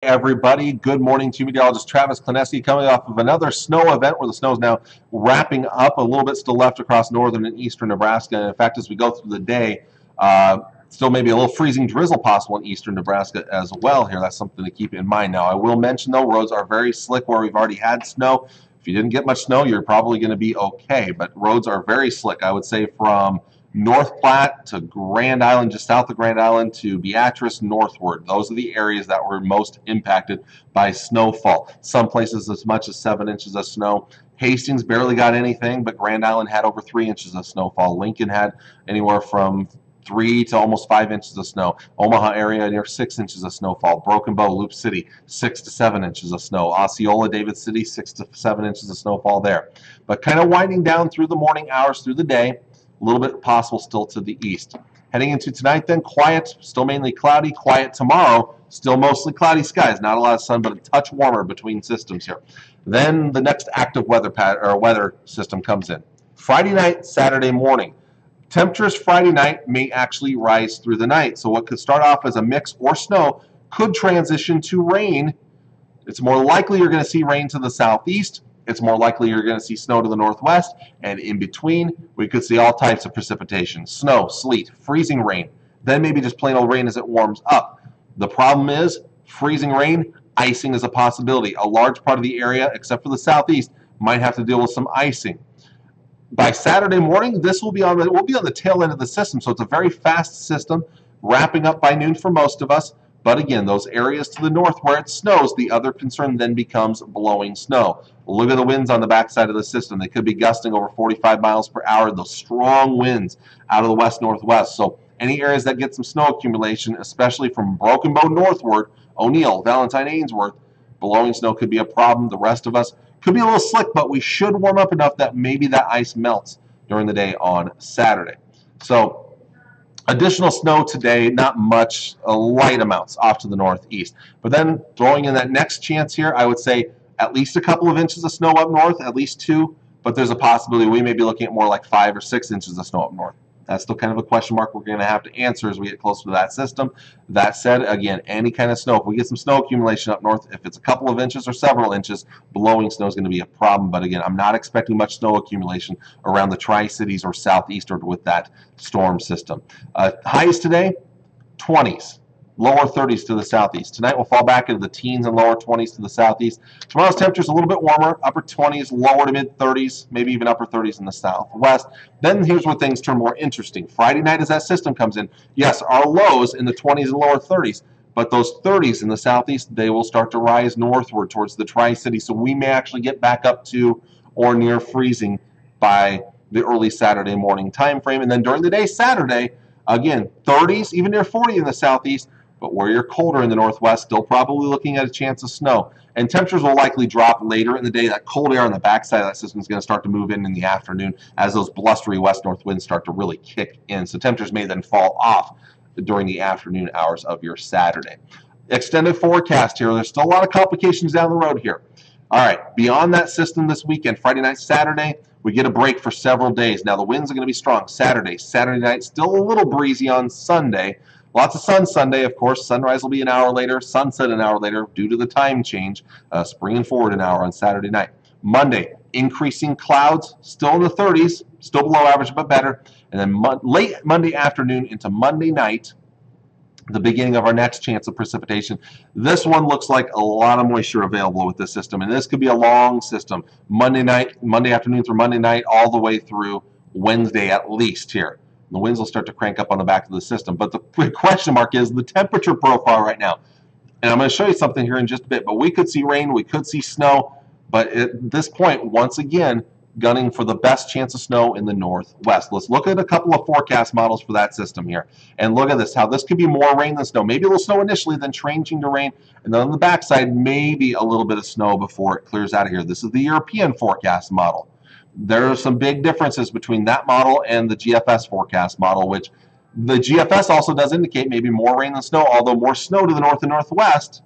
Everybody, good morning to meteorologist Travis Klineski coming off of another snow event where the snow is now wrapping up. A little bit still left across northern and eastern Nebraska. And in fact, as we go through the day, still maybe a little freezing drizzle possible in eastern Nebraska as well here. That's something to keep in mind. Now, I will mention, though, roads are very slick where we've already had snow. If you didn't get much snow, you're probably going to be okay. But roads are very slick, I would say, from North Platte to Grand Island, just south of Grand Island to Beatrice northward. Those are the areas that were most impacted by snowfall. Some places as much as 7 inches of snow. Hastings barely got anything, but Grand Island had over 3 inches of snowfall. Lincoln had anywhere from 3 to almost 5 inches of snow. Omaha area near 6 inches of snowfall. Broken Bow, Loop City, 6 to 7 inches of snow. Osceola, David City, 6 to 7 inches of snowfall there. But kind of winding down through the morning hours through the day. A little bit possible still to the east. Heading into tonight then, quiet, still mainly cloudy. Quiet tomorrow, still mostly cloudy skies. Not a lot of sun, but a touch warmer between systems here. Then the next active weather system comes in. Friday night, Saturday morning. Temperatures Friday night may actually rise through the night. So what could start off as a mix or snow could transition to rain. It's more likely you're going to see rain to the southeast. It's more likely you're going to see snow to the northwest, and in between, we could see all types of precipitation. Snow, sleet, freezing rain, then maybe just plain old rain as it warms up. The problem is, freezing rain, icing is a possibility. A large part of the area, except for the southeast, might have to deal with some icing. By Saturday morning, this will be on the tail end of the system, so it's a very fast system, wrapping up by noon for most of us. But again, those areas to the north where it snows, the other concern then becomes blowing snow. Look at the winds on the backside of the system. They could be gusting over 45 miles per hour, those strong winds out of the west-northwest. So any areas that get some snow accumulation, especially from Broken Bow northward, O'Neill, Valentine, Ainsworth, blowing snow could be a problem. The rest of us could be a little slick, but we should warm up enough that maybe that ice melts during the day on Saturday. So additional snow today, not much, light amounts off to the northeast. But then throwing in that next chance here, I would say at least a couple of inches of snow up north, at least 2, but there's a possibility we may be looking at more like 5 or 6 inches of snow up north. That's still kind of a question mark we're going to have to answer as we get closer to that system. That said, again, any kind of snow, if we get some snow accumulation up north, if it's a couple of inches or several inches, blowing snow is going to be a problem. But again, I'm not expecting much snow accumulation around the Tri-Cities or southeastward with that storm system. Highs today, 20s. Lower 30s to the southeast. Tonight we'll fall back into the teens and lower 20s to the southeast. Tomorrow's temperature is a little bit warmer, upper 20s, lower to mid 30s, maybe even upper 30s in the southwest. Then here's where things turn more interesting. Friday night as that system comes in, yes, our lows in the 20s and lower 30s, but those 30s in the southeast, they will start to rise northward towards the Tri-City, so we may actually get back up to or near freezing by the early Saturday morning time frame. And then during the day, Saturday, again, 30s, even near 40 in the southeast, but where you're colder in the northwest, still probably looking at a chance of snow. And temperatures will likely drop later in the day. That cold air on the backside of that system is going to start to move in the afternoon as those blustery west-north winds start to really kick in. So temperatures may then fall off during the afternoon hours of your Saturday. Extended forecast here. There's still a lot of complications down the road here. All right, beyond that system this weekend, Friday night, Saturday, we get a break for several days. Now, the winds are going to be strong Saturday night, still a little breezy on Sunday. Lots of sun Sunday, of course. Sunrise will be an hour later, sunset an hour later due to the time change, springing forward an hour on Saturday night. Monday, increasing clouds, still in the 30s, still below average but better. And then late Monday afternoon into Monday night, the beginning of our next chance of precipitation. This one looks like a lot of moisture available with this system, and this could be a long system. Monday afternoon through Monday night, all the way through Wednesday at least here. The winds will start to crank up on the back of the system. But the big question mark is the temperature profile right now. And I'm going to show you something here in just a bit. But we could see rain, we could see snow. But at this point, once again, gunning for the best chance of snow in the northwest. Let's look at a couple of forecast models for that system here. And look at this, how this could be more rain than snow. Maybe a little snow initially, then changing to rain. And then on the backside, maybe a little bit of snow before it clears out of here. This is the European forecast model. There are some big differences between that model and the GFS forecast model, which the GFS also does indicate maybe more rain than snow, although more snow to the north and northwest.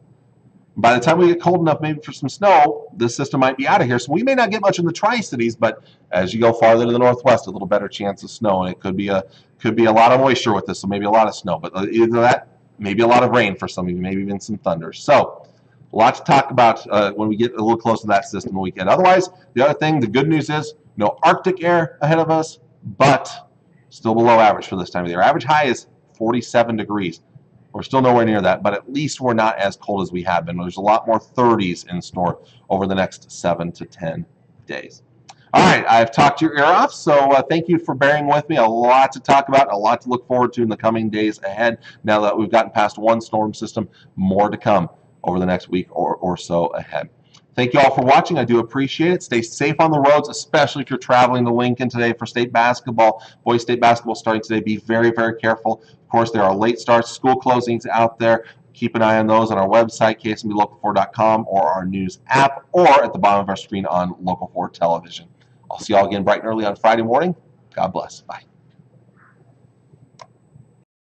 By the time we get cold enough maybe for some snow, this system might be out of here. So we may not get much in the Tri-Cities, but as you go farther to the northwest, a little better chance of snow, and it could be a lot of moisture with this, so maybe a lot of snow. But either that, maybe a lot of rain for some of you, maybe even some thunder. So A lot to talk about when we get a little close to that system weekend. Otherwise, the other thing, the good news is no Arctic air ahead of us, but still below average for this time of the year. Average high is 47 degrees. We're still nowhere near that, but at least we're not as cold as we have been. There's a lot more 30s in store over the next 7 to 10 days. All right, I've talked your ear off, so thank you for bearing with me. A lot to talk about, a lot to look forward to in the coming days ahead. Now that we've gotten past one storm system, more to come over the next week or so ahead. Thank you all for watching. I do appreciate it. Stay safe on the roads, especially if you're traveling to Lincoln today for state basketball. Boys state basketball starting today. Be very, very careful. Of course, there are late starts, school closings out there. Keep an eye on those on our website, ksmblocal4.com, or our news app, or at the bottom of our screen on Local 4 television. I'll see you all again bright and early on Friday morning. God bless. Bye.